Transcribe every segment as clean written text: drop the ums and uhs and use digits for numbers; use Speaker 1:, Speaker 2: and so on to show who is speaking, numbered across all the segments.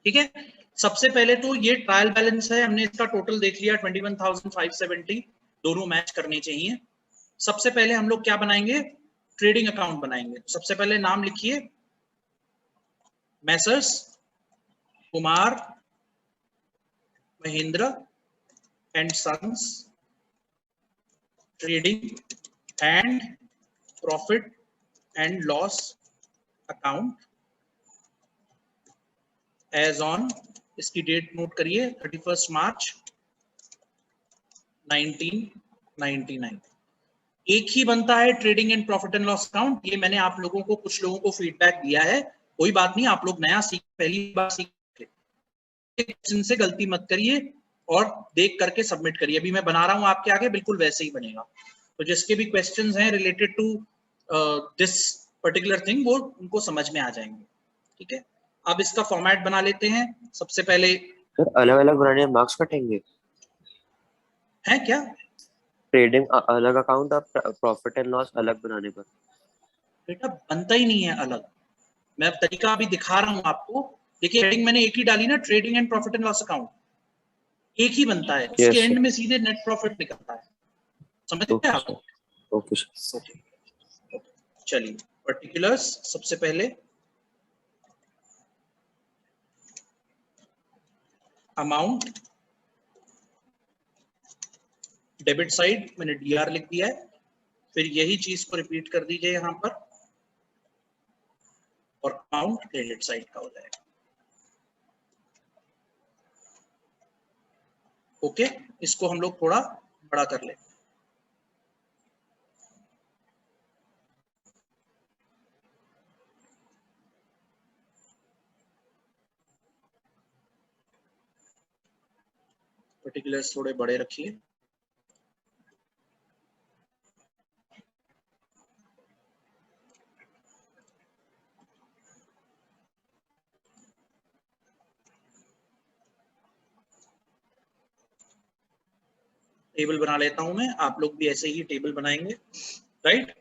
Speaker 1: ठीक है, सबसे पहले तो ये ट्रायल बैलेंस है, हमने इसका टोटल देख लिया 21,570, दोनों मैच करने चाहिए। सबसे पहले हम लोग क्या बनाएंगे, ट्रेडिंग अकाउंट बनाएंगे। सबसे पहले नाम लिखिए, messrs Kumar Mahendra and sons trading and profit and loss account as on, इसकी डेट नोट करिए 31 मार्च 1999। एक ही बनता है trading and profit and loss account. ये मैंने आप लोगों को, कुछ लोगों को फीडबैक दिया है, कोई बात नहीं, आप लोग नया सीख, पहली बार सीख, से गलती मत करिए और देख करके सबमिट करिए। अभी मैं बना रहा हूं आपके आगे, बिल्कुल वैसे ही बनेगा। तो जिसके भी क्वेश्चंस हैं related to this particular thing, वो उनको समझ में आ जाएंगे। ठीक है, अब इसका फॉर्मेट बना लेते हैं। सबसे पहले
Speaker 2: सर अलग अलग बनाने मार्क्स कटेंगे
Speaker 1: है क्या,
Speaker 2: ट्रेडिंग अलग अकाउंट और प्रॉफिट एंड लॉस अलग बनाने पर?
Speaker 1: बेटा बनता ही नहीं है अलग, मैं अब तरीका अभी दिखा रहा हूं आपको। देखिए हेडिंग मैंने एक ही डाली ना, trading and profit and loss account, एक ही बनता है, उसके एंड में सीधे नेट प्रॉफिट निकलता है। समझ गए आप?
Speaker 2: Okay sir.
Speaker 1: ओके, चलिए पर्टिकुलर्स। सबसे पहले अमाउंट, डेबिट साइड मैंने डीआर लिख दिया है, फिर यही चीज को रिपीट कर दीजिए यहां पर, और अमाउंट क्रेडिट साइड का हो जाएगा। ओके, इसको हम लोग थोड़ा बड़ा कर लें। पर्टिकुलर्स थोड़े बड़े रखिए। टेबल बना लेता हूं मैं, आप लोग भी ऐसे ही टेबल बनाएंगे, राइट।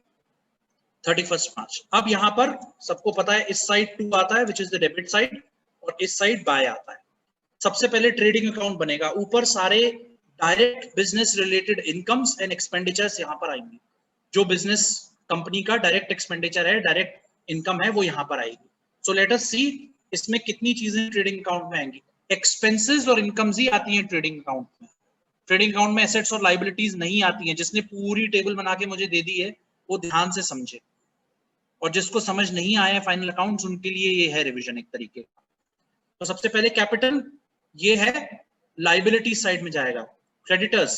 Speaker 1: 31 मार्च। अब यहां पर सबको पता है इस साइड 2 आता है which is the debit side, और इस साइड बाय आता है। सबसे पहले ट्रेडिंग अकाउंट बनेगा, ऊपर सारे direct business related incomes and expenditures यहां पर आएंगी। जो बिजनेस कंपनी का डायरेक्ट एक्सपेंडिचर है, डायरेक्ट इनकम है, वो यहां पर आएगी। सो लेट अस सी इसमें कितनी चीजें ट्रेडिंग अकाउंट में आएंगी। एक्सपेंसेस और इनकम्स ही आती हैं ट्रेडिंग अकाउंट में। ट्रेडिंग अकाउंट में एसेट्स और लाइबिलिटीज नहीं आती हैं। जिसने पूरी टेबल बना के मुझे दे दी है वो ध्यान से समझे, और जिसको समझ नहीं आया फाइनल अकाउंट्स, उनके लिए ये है रिवीजन एक तरीके का। तो सबसे पहले कैपिटल, ये है लाइबिलिटी साइड में जाएगा। क्रेडिटर्स,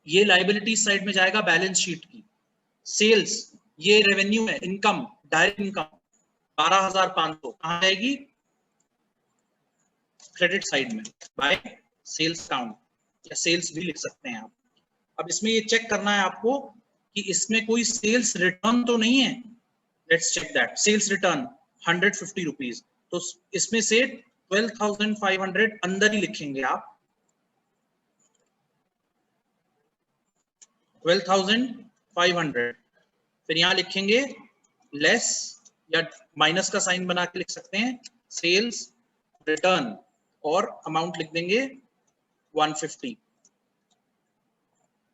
Speaker 1: ये लाइबिलिटी साइड में जाएगा बैलेंस शीट की। सेल्स, ये रेवेन्यू है, इनकम, डायरेक्ट इनकम 12,500 कहां जाएगी, क्रेडिट साइड में, बाय सेल्स काउंट, या सेल्स भी लिख सकते हैं आप। अब इसमें ये चेक करना है आपको कि इसमें कोई सेल्स रिटर्न तो नहीं है। Let's check that. Sales return 150 rupees, तो इसमें से 12,500 अंदर ही लिखेंगे आप, 12,500। फिर यहां लिखेंगे लेस, या माइनस का साइन बना के लिख सकते हैं, सेल्स रिटर्न, और अमाउंट लिख देंगे 150।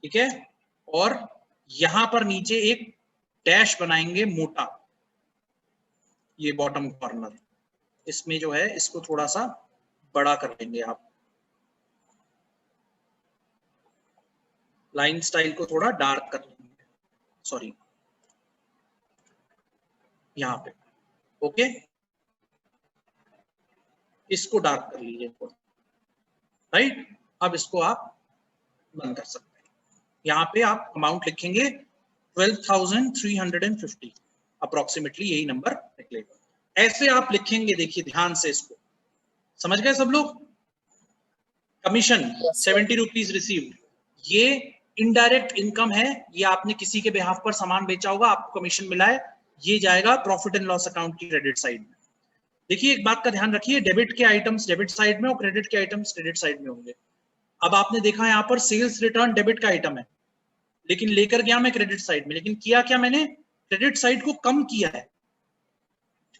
Speaker 1: ठीक है, और यहां पर नीचे एक डैश बनाएंगे मोटा, ये बॉटम कॉर्नर, इसमें जो है इसको थोड़ा सा बड़ा कर देंगे आप, लाइन स्टाइल को थोड़ा डार्क कर लेंगे, सॉरी यहां पे। ओके, इसको डार्क कर लीजिए थोड़ा, राइट। अब इसको आप बंद कर सकते हैं। यहाँ पे आप अमाउंट लिखेंगे 12,350, अप्रोक्सीमेटली यही नंबर निकलेगा। ऐसे आप लिखेंगे, देखिए ध्यान से इसको, समझ गए सब लोग। कमीशन 70 रुपीज रिसीव्ड, ये इनडायरेक्ट इनकम है, ये आपने किसी के बिहाफ पर सामान बेचा होगा, आपको कमीशन मिला है, ये जाएगा प्रॉफिट एंड लॉस अकाउंट की क्रेडिट साइड में। देखिए एक बात का ध्यान रखिए, डेबिट के आइटम्स डेबिट साइड में और क्रेडिट के आइटम्स क्रेडिट साइड में होंगे। अब आपने देखा यहाँ पर सेल्स रिटर्न डेबिट का आइटम है, लेकिन लेकर गया मैं क्रेडिट साइड में, लेकिन किया क्या मैंने, क्रेडिट साइड को कम किया है,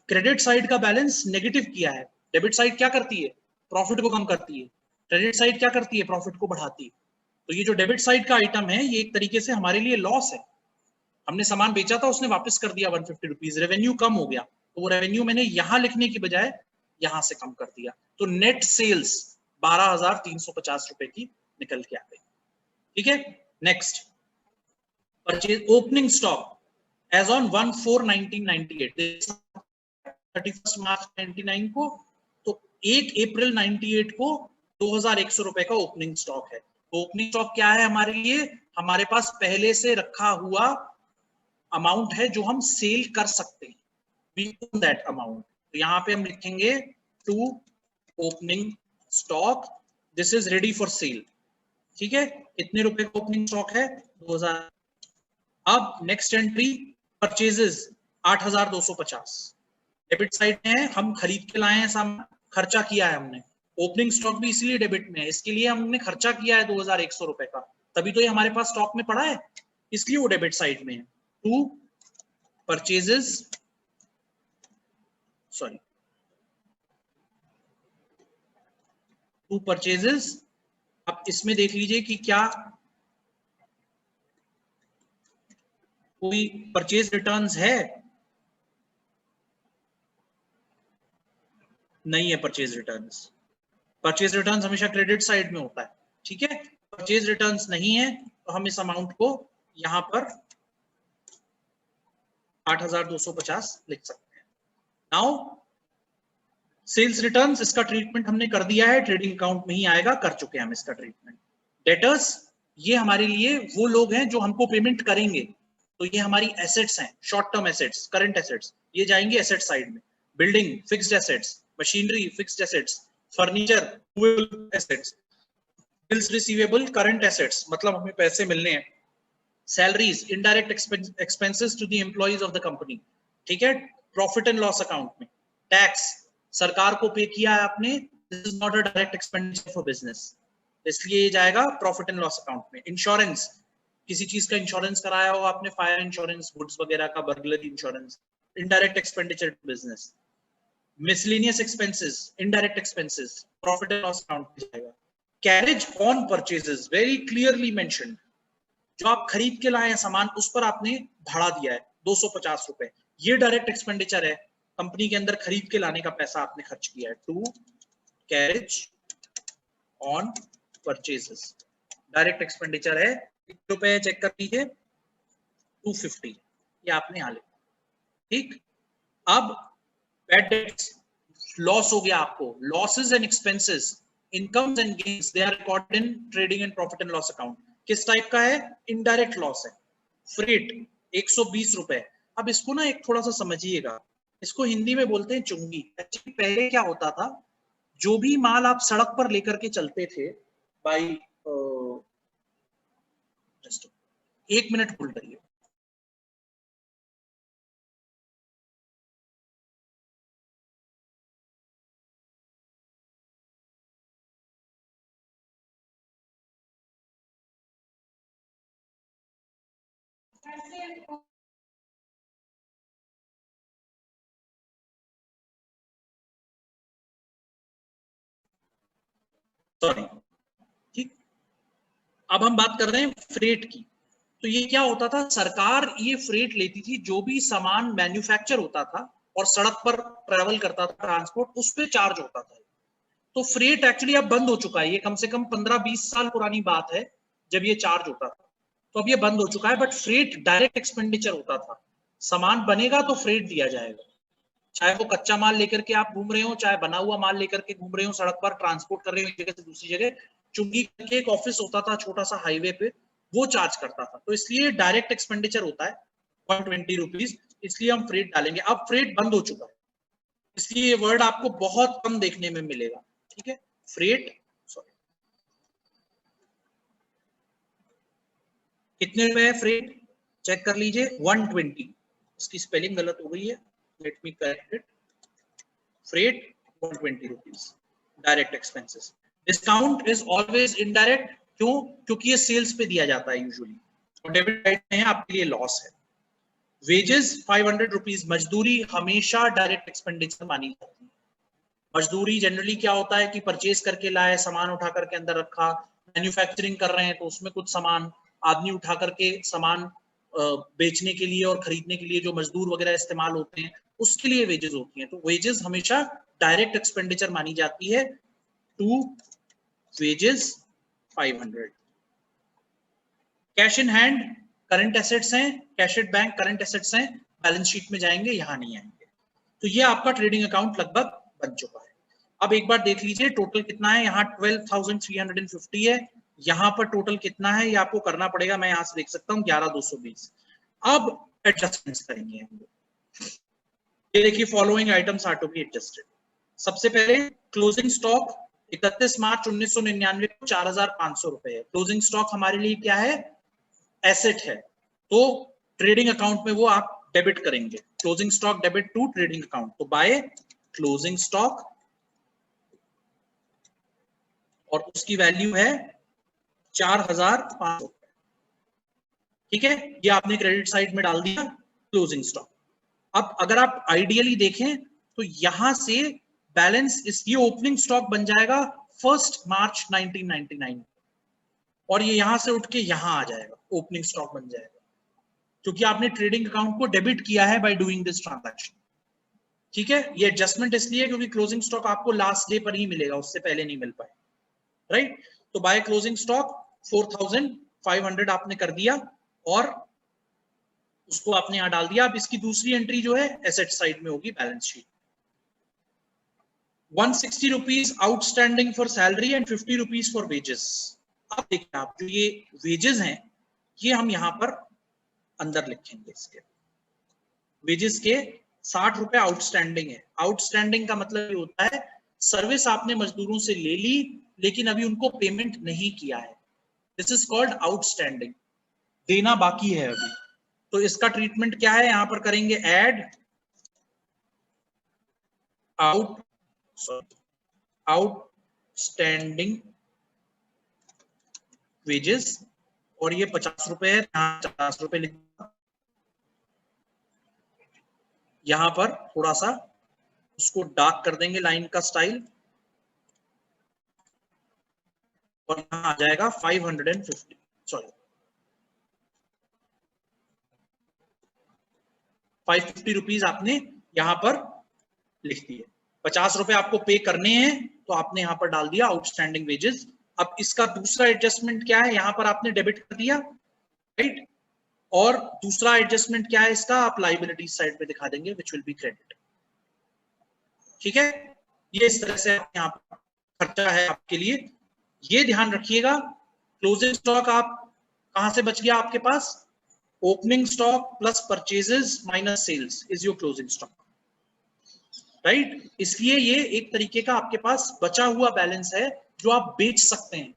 Speaker 1: क्रेडिट साइड का बैलेंस नेगेटिव किया है। डेबिट साइड क्या करती है, प्रॉफिट को कम करती है, क्रेडिट साइड क्या करती है, प्रॉफिट को बढ़ाती है। तो ये जो डेबिट साइड का आइटम है ये एक तरीके से हमारे लिए लॉस है। हमने सामान बेचा था, उसने वापस कर दिया 150 रुपीज, रेवेन्यू कम हो गया, तो वो रेवेन्यू मैंने यहां लिखने की बजाय यहां से कम कर दिया, तो नेट सेल्स 12,350 रुपए की निकल के आ गई। ठीक है, next purchase opening stock as on 1/4/1998, 31 March 99 को, तो 1 अप्रैल 98 को 2,100 रुपए का ओपनिंग स्टॉक है। तो ओपनिंग स्टॉक क्या है हमारे लिए, हमारे पास पहले से रखा हुआ अमाउंट है जो हम सेल कर सकते हैं, we own that amount। तो यहाँ पे हम लिखेंगे to opening stock, this is ready for sale. ठीक है, कितने रुपए का ओपनिंग स्टॉक है, 2000। अब next entry purchases 8,250, debit side में है, हम खरीद के लाए हैं सामान, खर्चा किया है हमने। ओपनिंग स्टॉक भी इसलिए डेबिट में है, इसके लिए हमने खर्चा किया है 2,100 रुपए का, तभी तो ये हमारे पास स्टॉक में पड़ा है, इसलिए वो डेबिट साइड में है। To purchases, sorry, to purchases. अब इसमें देख लीजिए कि क्या कोई परचेज रिटर्न्स है, नहीं है परचेज रिटर्न्स। परचेज रिटर्न्स हमेशा क्रेडिट साइड में होता है। ठीक है, परचेज रिटर्न्स नहीं है तो हम इस अमाउंट को यहां पर 8,250 लिख सकते हैं। नाउ सेल्स रिटर्न्स, इसका ट्रीटमेंट हमने कर दिया है, ट्रेडिंग अकाउंट में ही आएगा, कर चुके हैं हम इसका ट्रीटमेंट। डेटर्स, ये हमारे लिए वो लोग हैं जो हमको पेमेंट करेंगे, तो ये हमारी एसेट्स हैं, short term assets, current assets, ये जाएंगे एसेट साइड में। Building fixed assets, machinery fixed assets, furniture movable assets, bills receivable current assets, मतलब हमें पैसे मिलने हैं। Salaries indirect expenses to the employees of the company. ठीक है, प्रॉफिट एंड लॉस अकाउंट में। टैक्स, सरकार को पे किया है आपने, this is not a direct expenditure for business, इसलिए ये जाएगा प्रॉफिट एंड लॉस अकाउंट में। इंश्योरेंस, किसी चीज का इंश्योरेंस कराया हो आपने, फायर इंश्योरेंस, गुड्स वगैरह का, burglary insurance, indirect expenditure to business. Miscellaneous expenses, indirect expenses, profit and loss account में जाएगा। Carriage on purchases, very clearly mentioned, जो आप खरीद के लाए हैं सामान, उस पर आपने भाड़ा दिया है 250 रुपए, ये डायरेक्ट एक्सपेंडिचर है, कंपनी के अंदर खरीद के लाने का पैसा आपने खर्च किया है। To carriage on purchases, direct expenditure है, कितने रुपए चेक कर लीजिए, 250, ये आपने यहाँ लिखा। ठीक, अब बैड डेट्स, लॉस हो गया आपको, losses and expenses, incomes and gains, they are recorded in trading and profit and loss account. किस टाइप का है, इनडायरेक्ट लॉस है। फ्रेट 120 रुपए। अब इसको ना एक थोड़ा सा समझिएगा, इसको हिंदी में बोलते हैं चुंगी। एक्चुअली पहले क्या होता था, जो भी माल आप सड़क पर लेकर के चलते थे, बाई जस्ट 1 मिनट होल्ड करिए। सॉरी, ठीक, अब हम बात कर रहे हैं फ्रेट की। तो ये क्या होता था, सरकार ये फ्रेट लेती थी, जो भी सामान मैन्युफैक्चर होता था और सड़क पर ट्रेवल करता था, ट्रांसपोर्ट, उस पर चार्ज होता था। तो फ्रेट एक्चुअली अब बंद हो चुका है, ये कम से कम 15-20 साल पुरानी बात है जब ये चार्ज होता था, तो अब ये बंद हो चुका है। बट फ्रेट डायरेक्ट एक्सपेंडिचर होता था, सामान बनेगा तो फ्रेट दिया जाएगा, चाहे वो कच्चा माल लेकर के आप घूम रहे हो, चाहे बना हुआ माल लेकर के घूम रहे हो, सड़क पर ट्रांसपोर्ट कर रहे हो एक जगह से दूसरी जगह। चुंगी करके एक ऑफिस होता था छोटा सा हाईवे पे, वो चार्ज करता था, तो इसलिए डायरेक्ट एक्सपेंडिचर होता है 120 रुपीज, इसलिए हम फ्रेट डालेंगे। अब फ्रेट बंद हो चुका है, इसलिए ये वर्ड आपको बहुत कम देखने में मिलेगा। ठीक है, फ्रेट, सॉरी, कितने रुपए है फ्रेट, चेक कर लीजिए, 120। इसकी स्पेलिंग गलत हो गई है, let me correct it. Freight 120 rupees, direct expenses. Discount is always indirect, क्यों, क्योंकि ये सेल्स पे दिया जाता है यूजुअली, और डेबिट साइड में है, आपके लिए लॉस है। वेजेस 500 रुपीज, मजदूरी हमेशा डायरेक्ट एक्सपेंडिचर मानी जाती है। मजदूरी जनरली क्या होता है कि परचेज करके लाए, सामान उठा करके अंदर रखा। मैन्युफैक्चरिंग कर रहे हैं तो उसमें कुछ सामान आदमी उठा करके सामान बेचने के लिए और खरीदने के लिए जो मजदूर वगैरह इस्तेमाल होते हैं उसके लिए वेजेस होती हैं। तो वेजेस हमेशा डायरेक्ट एक्सपेंडिचर मानी जाती है। To wages 500। Cash in hand current assets हैं, cash at bank current assets हैं, बैलेंस शीट में जाएंगे, यहां नहीं आएंगे। तो ये आपका ट्रेडिंग अकाउंट लगभग बन चुका है। अब एक बार देख लीजिए टोटल कितना है। यहाँ 12,350 है, यहाँ पर टोटल कितना है ये आपको करना पड़ेगा। मैं यहाँ से देख सकता हूँ 11,220। अब एडजस्टमेंट्स करेंगे हम लोग। ये देखिए following items are to be adjusted. सबसे पहले क्लोजिंग स्टॉक 31 मार्च 1999 को 4,500 रुपए है। क्लोजिंग स्टॉक हमारे लिए क्या है? एसेट है, तो ट्रेडिंग अकाउंट में वो आप डेबिट करेंगे। Closing stock debit to trading account. तो बाय क्लोजिंग स्टॉक और उसकी वैल्यू है 4,500। ठीक है, ये आपने क्रेडिट साइड में डाल दिया क्लोजिंग स्टॉक। अब अगर आप आइडियली देखें तो यहां से बैलेंस ये ओपनिंग स्टॉक बन जाएगा 1 मार्च 1999 और ये यहां से उठ के यहां आ जाएगा, ओपनिंग स्टॉक बन जाएगा, क्योंकि आपने ट्रेडिंग अकाउंट को डेबिट किया है बाय डूइंग दिस ट्रांजैक्शन। ठीक है, ये एडजस्टमेंट इसलिए क्योंकि क्लोजिंग स्टॉक आपको लास्ट डे पर ही मिलेगा, उससे पहले नहीं मिल पाए। राइट, तो बाय क्लोजिंग स्टॉक 4,500 आपने कर दिया और उसको आपने यहां डाल दिया। अब इसकी दूसरी एंट्री जो है एसेट साइड में होगी, balance sheet. 160 rupees outstanding for salary and 50 rupees for wages. अब देखिए आप जो ये वेजेस हैं ये हम यहां पर अंदर लिखेंगे। इसके वेजेस के 60 रुपए आउटस्टैंडिंग है। आउटस्टैंडिंग का मतलब ये होता है सर्विस आपने मजदूरों से ले ली लेकिन अभी उनको पेमेंट नहीं किया है। दिस इज कॉल्ड आउटस्टैंडिंग, देना बाकी है अभी। तो इसका ट्रीटमेंट क्या है, यहां पर करेंगे ऐड आउटस्टैंडिंग वेजेस और ये 50 रुपए है, 50 रुपए लिखा। यहां पर थोड़ा सा उसको डार्क कर देंगे लाइन का स्टाइल और यहां आ जाएगा 550, सॉरी 550 रुपीज आपने यहां पर लिख दिए। 50 रुपए आपको पे करने हैं तो आपने यहां पर डाल दिया आउटस्टैंडिंग वेजेस। अब इसका दूसरा एडजस्टमेंट क्या है, यहां पर आपने डेबिट कर दिया, राइट। और दूसरा एडजस्टमेंट क्या है इसका, आप लाइबिलिटी साइड पे दिखा देंगे विच विल बी क्रेडिट। ठीक है, ये इस तरह से यहाँ पर खर्चा है आपके लिए। ये ध्यान रखिएगा क्लोजिंग स्टॉक आप कहां से बच गया आपके पास, opening stock plus purchases minus sales is your closing stock, right. इसलिए ये एक तरीके का आपके पास बचा हुआ बैलेंस है जो आप बेच सकते हैं,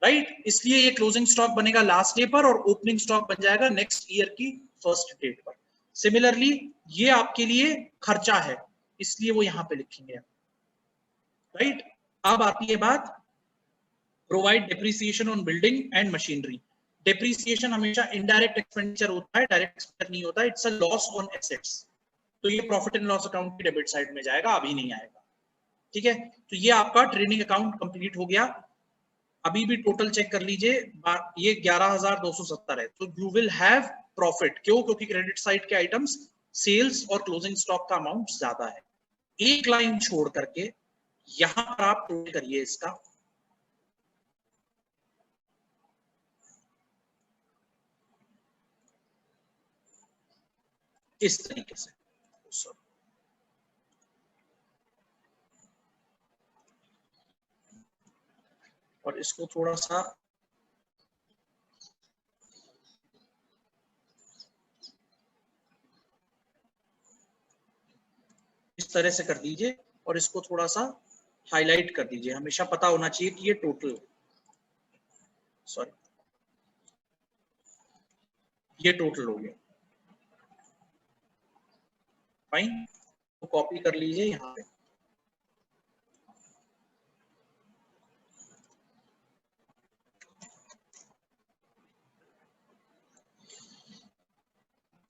Speaker 1: राइट। इसलिए ये क्लोजिंग स्टॉक बनेगा लास्ट डे पर और ओपनिंग स्टॉक बन जाएगा नेक्स्ट ईयर की फर्स्ट डेट पर। सिमिलरली ये आपके लिए खर्चा है इसलिए वो यहां पे लिखेंगे, राइट। अब आती है बात provide depreciation on building and machinery. Depreciation हमेशा इनडायरेक्ट एक्सपेंडिचर होता है, डायरेक्ट एक्सपेंडिचर नहीं होता, it's a loss on assets. तो ये प्रॉफिट एंड लॉस अकाउंट की डेबिट साइड में जाएगा, अभी नहीं आएगा। ठीक है, तो ये आपका ट्रेडिंग अकाउंट कंप्लीट हो गया। अभी भी टोटल चेक कर लीजिए, ये 11,270 है, तो यू विल हैव प्रॉफिट। क्यों? क्योंकि क्रेडिट साइड के आइटम्स सेल्स और क्लोजिंग स्टॉक का अमाउंट ज्यादा है। एक लाइन छोड़ करके यहां पर आप टोटल करिए इसका, इस तरीके से। और इसको थोड़ा सा इस तरह से कर दीजिए और इसको थोड़ा सा हाईलाइट कर दीजिए। हमेशा पता होना चाहिए कि ये टोटल, सॉरी ये टोटल हो गया। फाइन, तो कॉपी कर लीजिए यहाँ पे।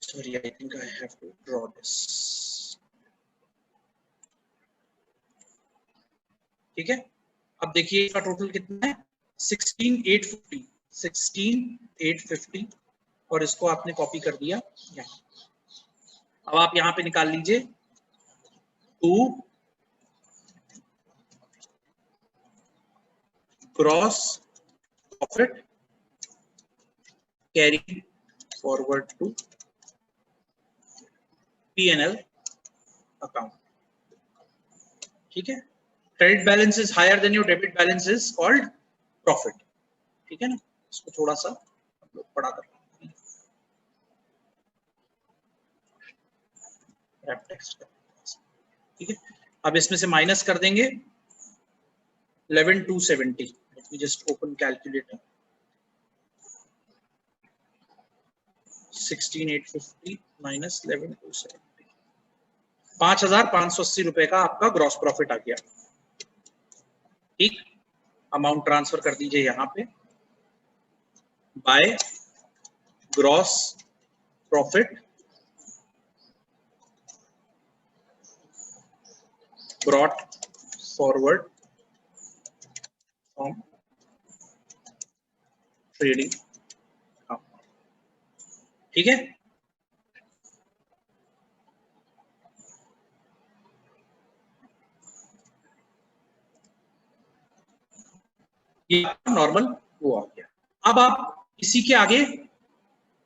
Speaker 1: Sorry, I think I have to draw this. ठीक है, अब देखिए इसका टोटल कितना है 16,850, 16,850 और इसको आपने कॉपी कर दिया यहाँ। अब आप यहाँ पे निकाल लीजिए 2 gross profit carry forward to P&L account. ठीक है, credit balance is higher than your debit balance is called profit. ठीक है ना, इसको थोड़ा सा हम लोग पढ़ा कर रैप टेक्स्ट। ठीक है, अब इसमें से माइनस कर देंगे 11,270। Let me just open calculator. 16,850 minus 11,270, 5,580 रुपए का आपका ग्रॉस प्रॉफिट आ गया। ठीक, अमाउंट ट्रांसफर कर दीजिए यहां पे by gross profit brought forward from trading. ठीक है, ये नॉर्मल वो आ गया। अब आप इसी के आगे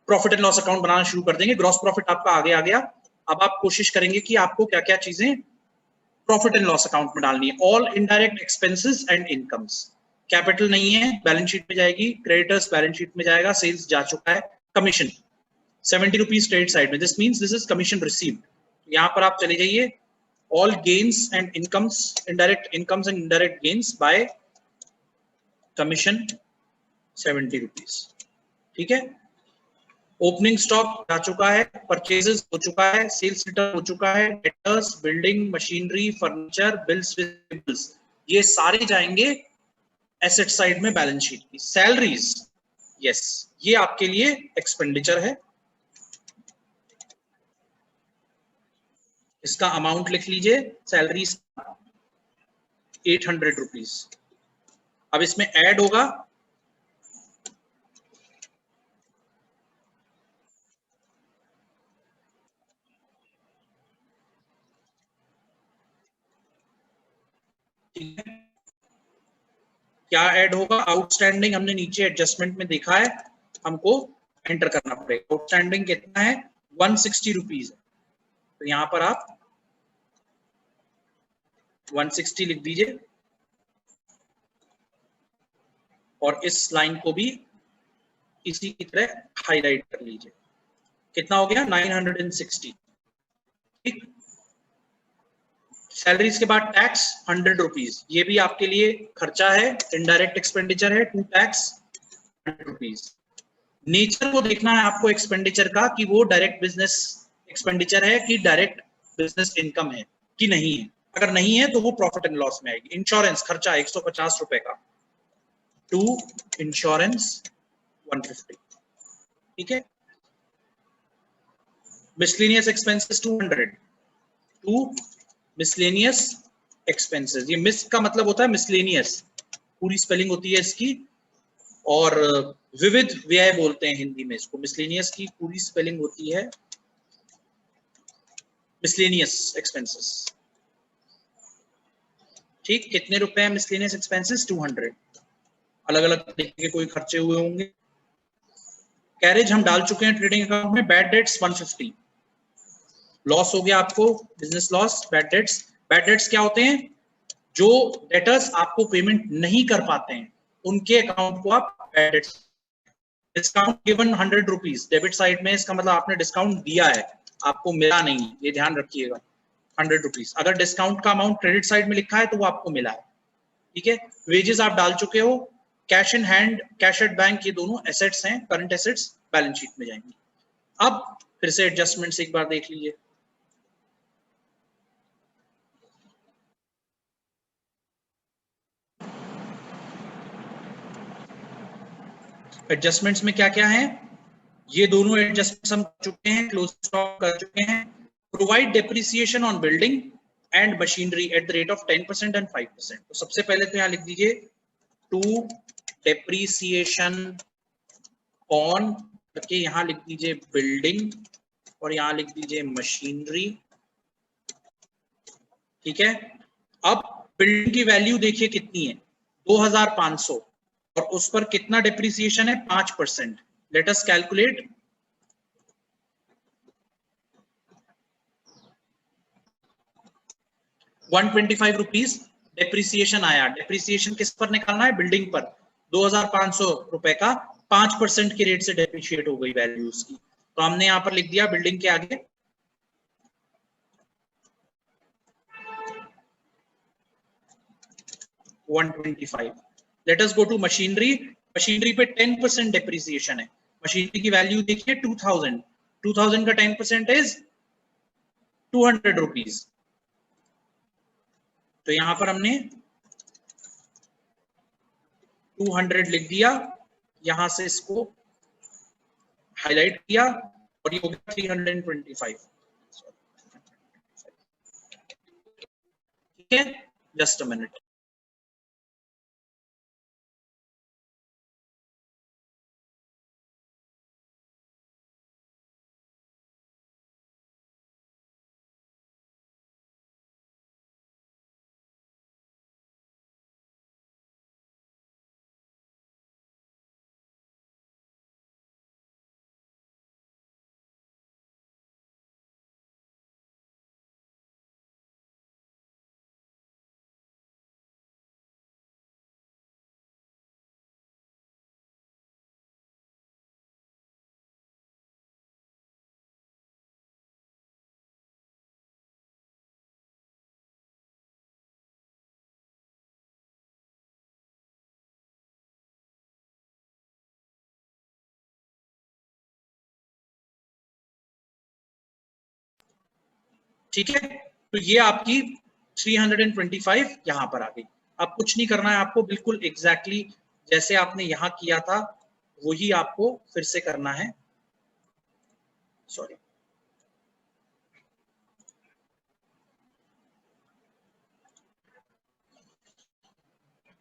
Speaker 1: प्रॉफिट एंड लॉस अकाउंट बनाना शुरू कर देंगे। ग्रॉस प्रॉफिट आपका आगे आ गया। अब आप कोशिश करेंगे कि आपको क्या क्या चीजें प्रॉफिट एंड लॉस अकाउंट में डालनी है। All indirect expenses and incomes. Capital नहीं है, बैलेंस शीट में जाएगी, क्रेडिटर्स बैलेंस शीट में जाएगा, सेल्स जा चुका है, कमीशन 70 रुपीज क्रेडिट साइड में, this means this is commission received. यहां पर आप चले जाइए all gains and incomes, indirect incomes and indirect gains bye commission 70 rupees. ठीक है, ओपनिंग स्टॉक जा चुका है, परचेजेस हो चुका है, सेल्स रिटर्न हो चुका है, debtors, building, machinery, furniture, bills receivables, ये सारे जाएंगे एसेट साइड में बैलेंस शीट की। सैलरीज, यस, ये आपके लिए एक्सपेंडिचर है, इसका अमाउंट लिख लीजिए, सैलरीज 800 रुपीज। अब इसमें ऐड होगा क्या ऐड होगा, आउटस्टैंडिंग हमने नीचे एडजस्टमेंट में देखा है, हमको एंटर करना पड़ेगा। आउटस्टैंडिंग कितना है 160 रुपीज है, तो यहां पर आप 160 लिख दीजिए और इस लाइन को भी इसी की तरह हाईलाइट कर लीजिए। कितना हो गया 960। ठीक, सैलरीज के बाद टैक्स 100 रुपीज, ये भी आपके लिए खर्चा है, इनडायरेक्ट एक्सपेंडिचर है, टू टैक्स 100 रुपीज। नेचर को देखना है आपको एक्सपेंडिचर का कि वो डायरेक्ट बिजनेस एक्सपेंडिचर है कि डायरेक्ट बिजनेस इनकम है कि नहीं है। अगर नहीं है तो वो प्रॉफिट एंड लॉस में आएगी। इंश्योरेंस खर्चा 150 रुपए का, टू इंश्योरेंस 150। ठीक है, miscellaneous expenses 200, to miscellaneous expenses. ये मिस का मतलब होता है मिसलेनियस, पूरी स्पेलिंग होती है इसकी, और विविध व्यय बोलते हैं हिंदी में इसको। मिसलेनियस की पूरी स्पेलिंग होती है मिसलेनियस एक्सपेंसेस। ठीक, कितने रुपए हैं मिसलेनियस एक्सपेंसेस 200। अलग अलग तरीके के कोई खर्चे हुए होंगे। कैरेज हम डाल चुके हैं ट्रेडिंग अकाउंट में। बैड डेट्स 150, लॉस हो गया आपको, business loss. Bad debts, bad debts क्या होते हैं, जो डेटर्स आपको पेमेंट नहीं कर पाते हैं उनके अकाउंट को आप bad debts. Discount given 100 rupees debit side में, इसका मतलब आपने डिस्काउंट दिया है, आपको मिला नहीं, ये ध्यान रखिएगा 100 रुपीज। अगर डिस्काउंट का अमाउंट क्रेडिट साइड में लिखा है तो वो आपको मिला है। ठीक है, वेजेस आप डाल चुके हो। Cash in hand, cash at bank, ये दोनों एसेट्स हैं, करंट एसेट्स बैलेंस शीट में जाएंगे। अब फिर से एडजस्टमेंट्स एक बार देख लीजिए। एडजस्टमेंट्स में क्या क्या है, ये दोनों एडजस्टमेंट्स हम कर चुके हैं, क्लोज स्टॉक कर चुके हैं। Provide depreciation on building, and machinery at the rate of 10% and 5%। तो सबसे पहले तो यहाँ लिख दीजिए टू डेप्रीसिएशन ऑन करके यहाँ लिख दीजिए बिल्डिंग और यहाँ लिख दीजिए मशीनरी। ठीक है, अब बिल्डिंग की वैल्यू देखिए कितनी है 2500 और उस पर कितना डेप्रीसिएशन है 5%। Let us calculate. 125 rupees depreciation आया। डेप्रीसिएशन किस पर निकालना है? बिल्डिंग पर। 2500 रुपए का 5% के रेट से डेप्रीशिएट हो गई वैल्यू उसकी। तो हमने यहां पर लिख दिया बिल्डिंग के आगे 125। Let us go to machinery. Machinery पे 10% डेप्रीसिएशन है। मशीनरी की वैल्यू देखिए 2000। 2000 का 10% इज 200 रुपीज। तो यहां पर हमने 200 लिख दिया, यहां से इसको हाईलाइट किया और ये हो गया 325। ठीक है, जस्ट अ मिनट। ठीक है, तो ये आपकी 325 यहां पर आ गई। अब कुछ नहीं करना है आपको, बिल्कुल एग्जैक्टली जैसे आपने यहां किया था वही आपको फिर से करना है। सॉरी,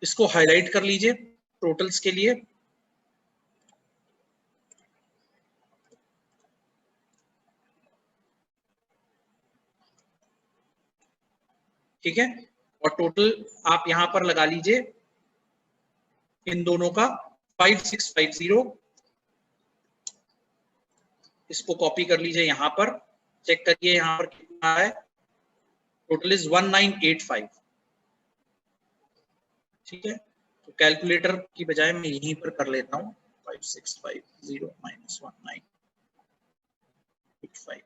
Speaker 1: इसको हाईलाइट कर लीजिए टोटल्स के लिए। ठीक है, और टोटल आप यहां पर लगा लीजिए इन दोनों का 5650। इसको कॉपी कर लीजिए यहां पर, चेक करिए यहां पर कितना है। Total is 1985। ठीक है, तो कैलकुलेटर की बजाय मैं यहीं पर कर लेता हूं 5650 माइनस 1985।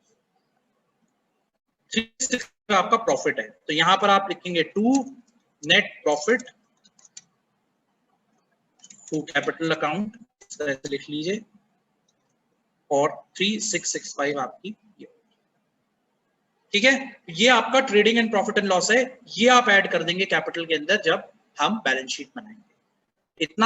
Speaker 1: 36 का आपका प्रॉफिट है। तो यहां पर आप लिखेंगे to net profit to capital account, इस तरह से लिख लीजिए, और 3665 आपकी ये। ठीक है, ये आपका trading and profit and loss है। ये आप ऐड कर देंगे कैपिटल के अंदर जब हम बैलेंस शीट बनाएंगे। इतना